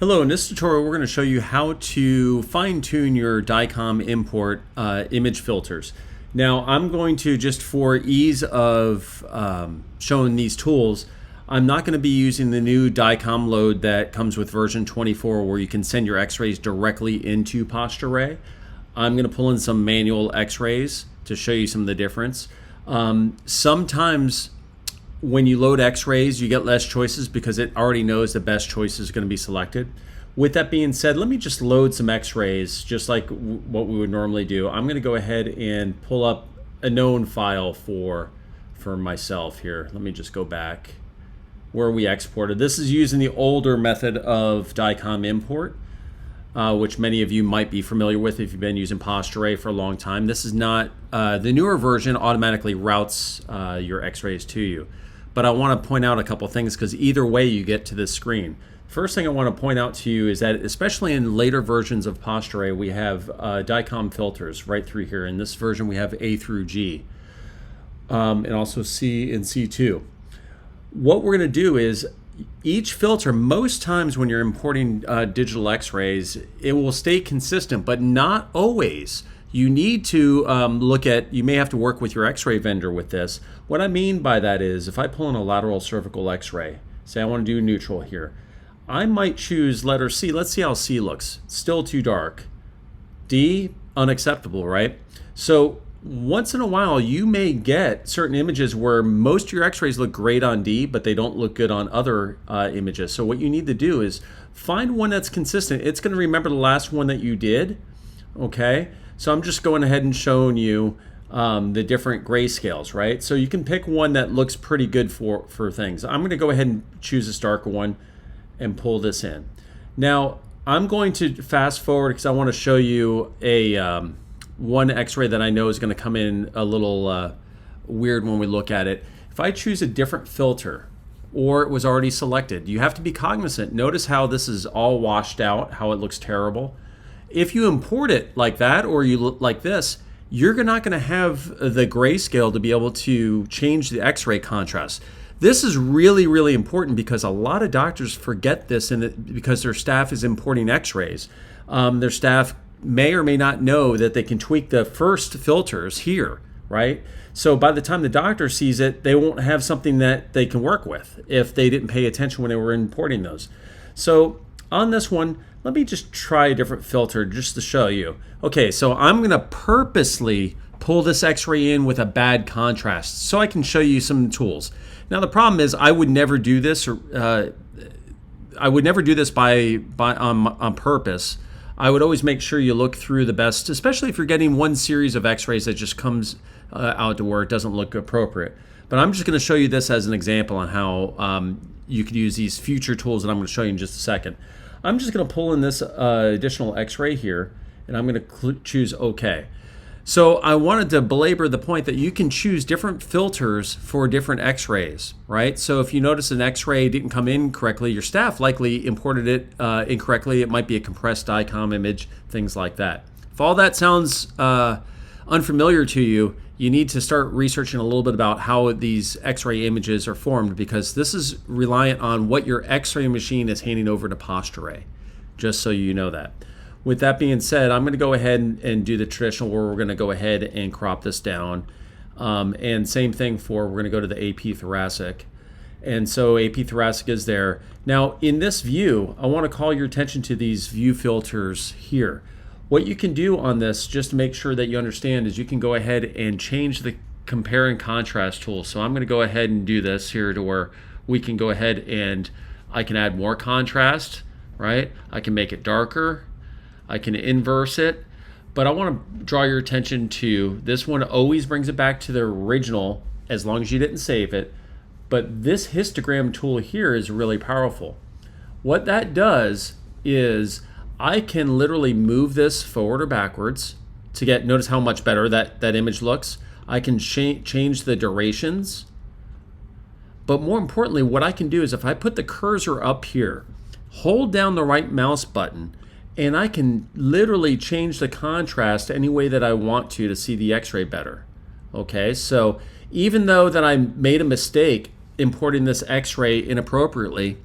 Hello, in this tutorial we're going to show you how to fine-tune your DICOM import image filters. Now I'm going to, just for ease of showing these tools, I'm not going to be using the new DICOM load that comes with version 24 where you can send your x-rays directly into PostureRay. I'm going to pull in some manual x-rays to show you some of the difference. Sometimes when you load x-rays, you get less choices because it already knows the best choice is going to be selected. With that being said, let me just load some x-rays just like what we would normally do. I'm going to go ahead and pull up a known file for myself here. Let me just go back where we exported. This is using the older method of DICOM import, which many of you might be familiar with if you've been using PostureRay for a long time. This is not, the newer version automatically routes your x-rays to you. But I want to point out a couple things because either way you get to this screen. First thing I want to point out to you is that especially in later versions of PostureRay, we have DICOM filters right through here. In this version we have A through G, and also C and C2. What we're going to do is each filter, most times when you're importing digital x-rays, it will stay consistent, but not always. You need to look at, you may have to work with your x-ray vendor with this. What I mean by that is, if I pull in a lateral cervical x-ray, say I want to do neutral here, I might choose letter C. Let's see how C looks. Still too dark. D, unacceptable, right? So once in a while, you may get certain images where most of your x-rays look great on D, but they don't look good on other images. So what you need to do is find one that's consistent. It's going to remember the last one that you did, okay? So I'm just going ahead and showing you the different grayscales, right? So you can pick one that looks pretty good for things. I'm going to go ahead and choose this darker one and pull this in. Now I'm going to fast forward because I want to show you a one x-ray that I know is going to come in a little weird when we look at it. If I choose a different filter or it was already selected, you have to be cognizant. Notice how this is all washed out, how it looks terrible. If you import it like that or you look like this, you're not going to have the grayscale to be able to change the x-ray contrast. This is really, really important because a lot of doctors forget this because their staff is importing x-rays. Their staff may or may not know that they can tweak the first filters here, right? So by the time the doctor sees it, they won't have something that they can work with if they didn't pay attention when they were importing those. So on this one, let me just try a different filter just to show you. Okay, so I'm going to purposely pull this x-ray in with a bad contrast so I can show you some tools. Now the problem is I would never do this on purpose. I would always make sure you look through the best, especially if you're getting one series of x-rays that just comes out to where it doesn't look appropriate. But I'm just going to show you this as an example on how you could use these future tools that I'm going to show you in just a second. I'm just going to pull in this additional x-ray here, and I'm going to choose OK. So I wanted to belabor the point that you can choose different filters for different x-rays, right? So if you notice an x-ray didn't come in correctly, your staff likely imported it incorrectly. It might be a compressed DICOM image, things like that. If all that sounds unfamiliar to you, you need to start researching a little bit about how these x-ray images are formed because this is reliant on what your x-ray machine is handing over to PostureRay, just so you know that. With that being said, I'm going to go ahead and do the traditional where we're going to go ahead and crop this down. And same thing we're going to go to the AP thoracic. And so AP thoracic is there. Now in this view, I want to call your attention to these view filters here. What you can do on this, just to make sure that you understand, is you can go ahead and change the compare and contrast tool. So I'm going to go ahead and do this here to where we can go ahead and I can add more contrast, right? I can make it darker. I can inverse it. But I want to draw your attention to this one. Always brings it back to the original as long as you didn't save it. But this histogram tool here is really powerful. What that does is I can literally move this forward or backwards to get, notice how much better that image looks. I can change the durations. But more importantly, what I can do is if I put the cursor up here, hold down the right mouse button, and I can literally change the contrast any way that I want to see the x-ray better. Okay, so even though that I made a mistake importing this x-ray inappropriately,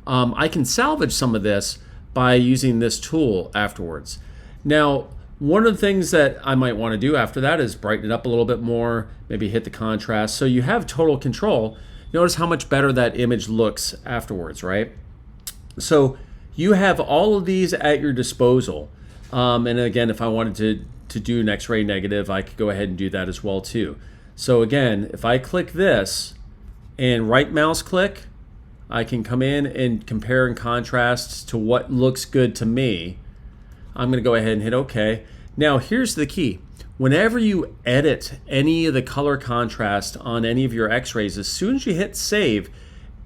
I can salvage some of this by using this tool afterwards. Now, one of the things that I might want to do after that is brighten it up a little bit more, maybe hit the contrast. So you have total control. Notice how much better that image looks afterwards, right? So you have all of these at your disposal. And again, if I wanted to do an X-ray negative, I could go ahead and do that as well too. So again, if I click this and right mouse click, I can come in and compare and contrast to what looks good to me. I'm going to go ahead and hit OK. Now here's the key. Whenever you edit any of the color contrast on any of your X-rays, as soon as you hit save,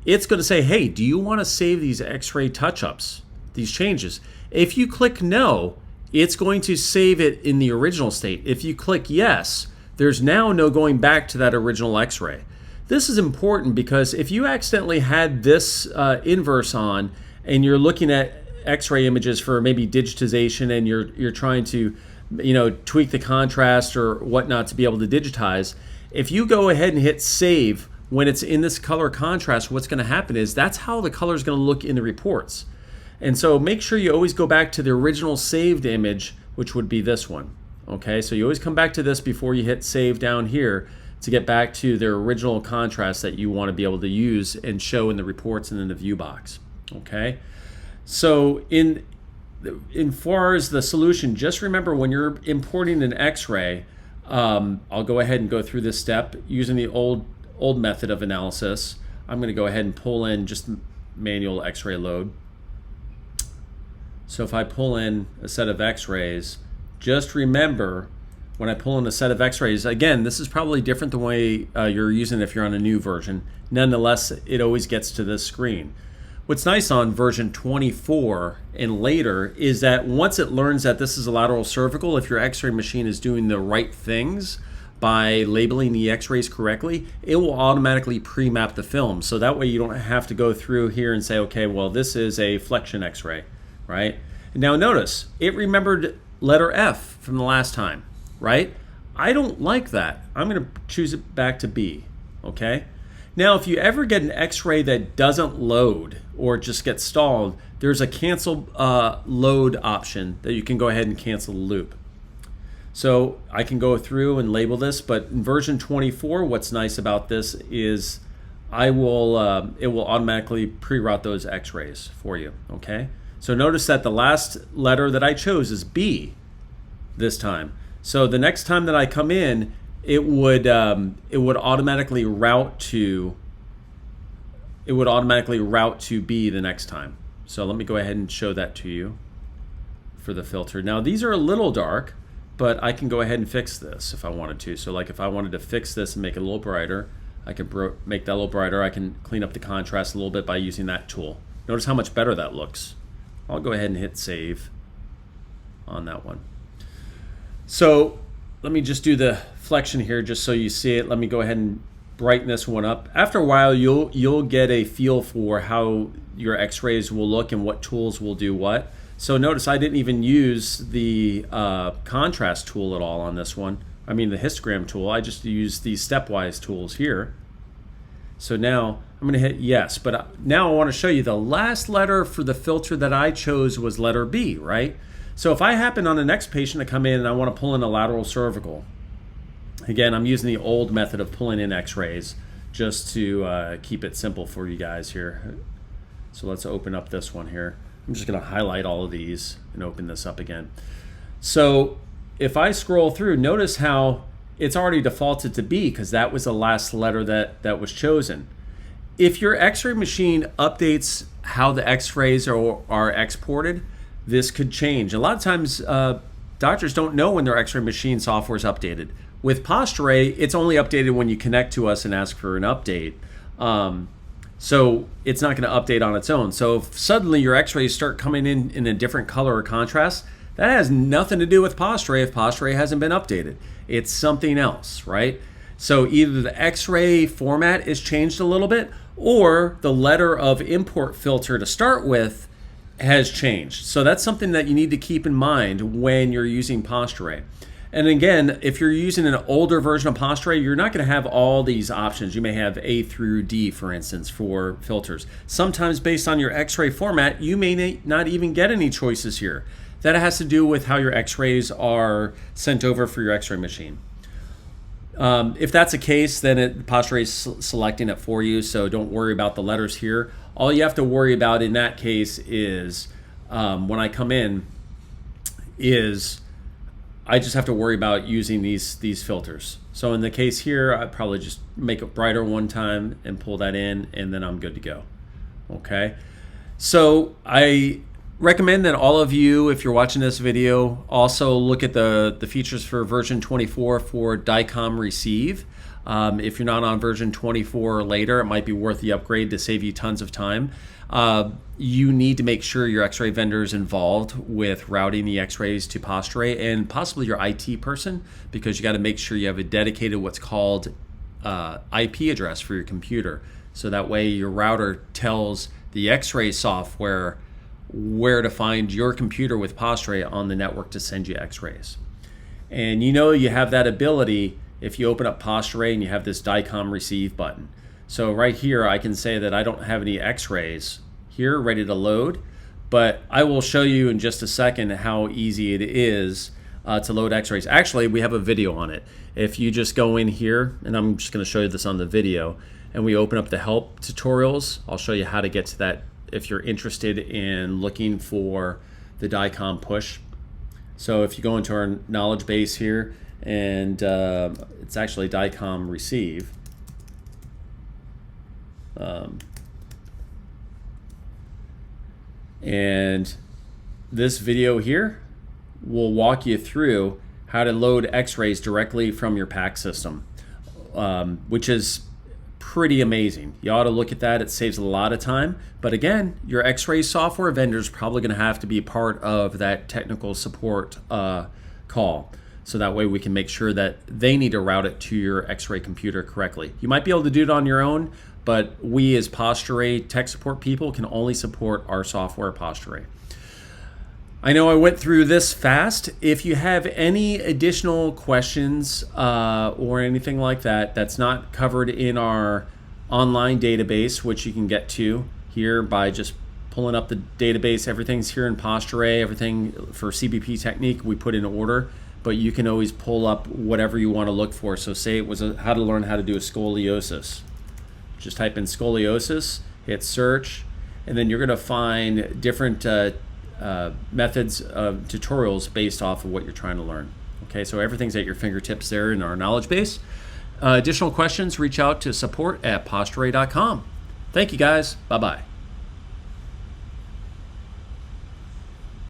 it's going to say, hey, do you want to save these X-ray touch-ups, these changes? If you click no, it's going to save it in the original state. If you click yes, there's now no going back to that original X-ray. This is important because if you accidentally had this inverse on and you're looking at X-ray images for maybe digitization and you're trying to tweak the contrast or whatnot to be able to digitize, if you go ahead and hit save when it's in this color contrast, what's going to happen is that's how the color is going to look in the reports. And so make sure you always go back to the original saved image, which would be this one. Okay, so you always come back to this before you hit save down here to get back to the original contrast that you want to be able to use and show in the reports and in the view box. Okay, so in far as the solution, just remember when you're importing an X-ray, I'll go ahead and go through this step using the old method of analysis. I'm going to go ahead and pull in just manual X-ray load. So if I pull in a set of X-rays, just remember when I pull in a set of X-rays, again, this is probably different the way you're using it if you're on a new version. Nonetheless, it always gets to this screen. What's nice on version 24 and later is that once it learns that this is a lateral cervical, if your X-ray machine is doing the right things by labeling the X-rays correctly, it will automatically pre-map the film. So that way you don't have to go through here and say, okay, well, this is a flexion X-ray, right? Now notice, it remembered letter F from the last time, right? I don't like that. I'm going to choose it back to B, okay? Now, if you ever get an X-ray that doesn't load or just gets stalled, there's a cancel load option that you can go ahead and cancel the loop. So I can go through and label this, but in version 24, what's nice about this is it will automatically pre-route those X-rays for you, okay? So notice that the last letter that I chose is B this time. So the next time that I come in, it would automatically route to B the next time. So let me go ahead and show that to you for the filter. Now these are a little dark, but I can go ahead and fix this if I wanted to. So like if I wanted to fix this and make it a little brighter, I can make that a little brighter. I can clean up the contrast a little bit by using that tool. Notice how much better that looks. I'll go ahead and hit save on that one. So let me just do the flexion here just so you see it. Let me go ahead and brighten this one up. After a while, you'll get a feel for how your X-rays will look and what tools will do what. So notice I didn't even use the contrast tool at all on this one. I mean the histogram tool. I just used these stepwise tools here. So now I'm going to hit yes, but now I want to show you the last letter for the filter that I chose was letter B, right? So if I happen on the next patient to come in and I want to pull in a lateral cervical, again, I'm using the old method of pulling in X-rays just to keep it simple for you guys here. So let's open up this one here. I'm just going to highlight all of these and open this up again. So if I scroll through, notice how it's already defaulted to B because that was the last letter that was chosen. If your X-ray machine updates how the X-rays are exported, this could change. A lot of times doctors don't know when their X-ray machine software is updated. With Posturay, it's only updated when you connect to us and ask for an update. So it's not going to update on its own. So if suddenly your X-rays start coming in a different color or contrast, that has nothing to do with Posturay if Posturay hasn't been updated. It's something else, right? So either the X-ray format is changed a little bit or the letter of import filter to start with has changed. So that's something that you need to keep in mind when you're using Posturay. And again, if you're using an older version of Posturay, you're not going to have all these options. You may have A through D, for instance, for filters. Sometimes based on your X-ray format, you may not even get any choices here. That has to do with how your X-rays are sent over for your X-ray machine. If that's the case, then Posturay is selecting it for you, so don't worry about the letters here. All you have to worry about in that case is when I come in is I just have to worry about using these filters. So in the case here, I probably just make it brighter one time and pull that in, and then I'm good to go. Okay, so I recommend that all of you, if you're watching this video, also look at the features for version 24 for DICOM Receive. If you're not on version 24 or later, it might be worth the upgrade to save you tons of time. You need to make sure your X-ray vendor is involved with routing the X-rays to Posturay, and possibly your IT person, because you got to make sure you have a dedicated what's called IP address for your computer. So that way your router tells the X-ray software where to find your computer with Posturay on the network to send you X-rays. And you have that ability if you open up Posturay and you have this DICOM Receive button. So right here I can say that I don't have any X-rays here ready to load, but I will show you in just a second how easy it is to load X-rays. Actually, we have a video on it. If you just go in here, and I'm just going to show you this on the video, and we open up the help tutorials, I'll show you how to get to that if you're interested in looking for the DICOM push. So if you go into our knowledge base here, and it's actually DICOM Receive. And this video here will walk you through how to load X-rays directly from your PAC system, which is pretty amazing. You ought to look at that. It saves a lot of time. But again, your X-ray software vendor is probably going to have to be part of that technical support call. So that way we can make sure that they need to route it to your X-ray computer correctly. You might be able to do it on your own, but we as Posturay tech support people can only support our software Posturay. I know I went through this fast. If you have any additional questions or anything like that that's not covered in our online database, which you can get to here by just pulling up the database, everything's here in Posturay, everything for CBP Technique we put in order, but you can always pull up whatever you want to look for. So say it was how to learn how to do a scoliosis. Just type in scoliosis, hit search, and then you're going to find different methods of tutorials based off of what you're trying to learn. Okay, so everything's at your fingertips there in our knowledge base. Additional questions, reach out to support@posturay.com. Thank you guys. Bye-bye.